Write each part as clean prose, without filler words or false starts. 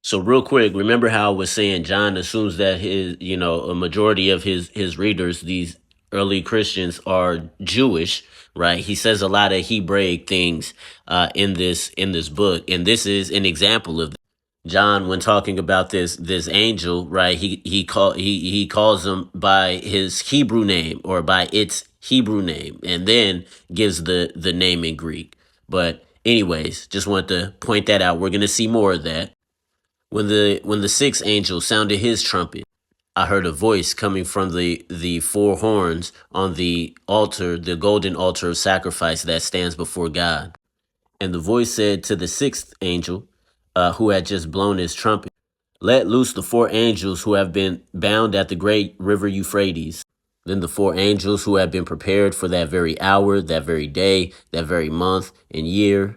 So real quick, remember how I was saying John assumes that a majority of his readers, these early Christians, are Jewish, right? He says a lot of Hebraic things in this book, and this is an example of John when talking about this angel, right? He calls him by his Hebrew name or by its Hebrew name, and then gives the name in Greek. But anyways, just want to point that out. We're gonna see more of that. When the sixth angel sounded his trumpet, I heard a voice coming from the four horns on the altar, the golden altar of sacrifice that stands before God. And the voice said to the sixth angel, who had just blown his trumpet, "Let loose the four angels who have been bound at the great river Euphrates." Then the four angels who had been prepared for that very hour, that very day, that very month and year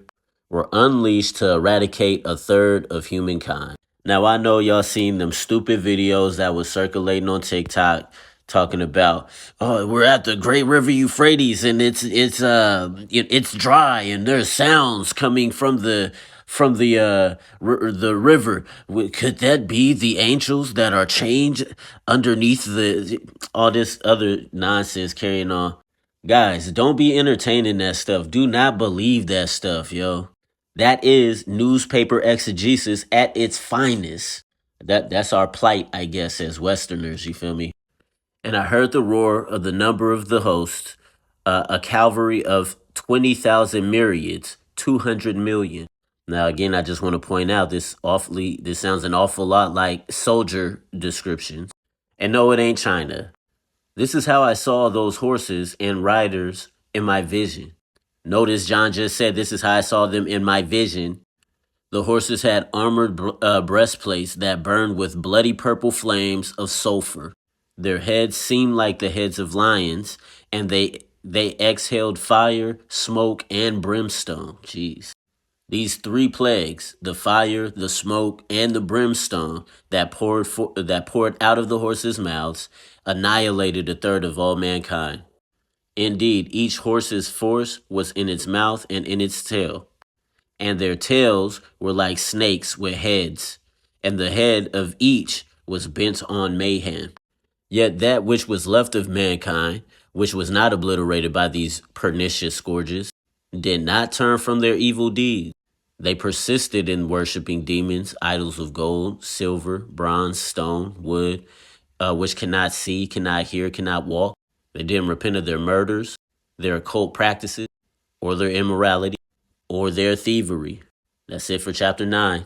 were unleashed to eradicate a third of humankind. Now I know y'all seen them stupid videos that was circulating on TikTok talking about, oh, we're at the great river Euphrates and it's dry and there's sounds coming from the river. Could that be the angels that are chained underneath the all this other nonsense carrying on? Guys, don't be entertaining that stuff. Do not believe that stuff, yo. That is newspaper exegesis at its finest. That's our plight, I guess, as Westerners, you feel me? And I heard the roar of the number of the host, a cavalry of 20,000 myriads, 200 million. Now, again, I just want to point out this sounds an awful lot like soldier descriptions. And no, it ain't China. This is how I saw those horses and riders in my vision. Notice John just said, this is how I saw them in my vision. The horses had armored breastplates that burned with bloody purple flames of sulfur. Their heads seemed like the heads of lions, and they exhaled fire, smoke, and brimstone. Jeez. These three plagues, the fire, the smoke, and the brimstone that poured out of the horses' mouths, annihilated a third of all mankind. Indeed, each horse's force was in its mouth and in its tail, and their tails were like snakes with heads, and the head of each was bent on mayhem. Yet that which was left of mankind, which was not obliterated by these pernicious scourges, did not turn from their evil deeds. They persisted in worshiping demons, idols of gold, silver, bronze, stone, wood, which cannot see, cannot hear, cannot walk. They didn't repent of their murders, their occult practices, or their immorality, or their thievery. That's it for chapter 9.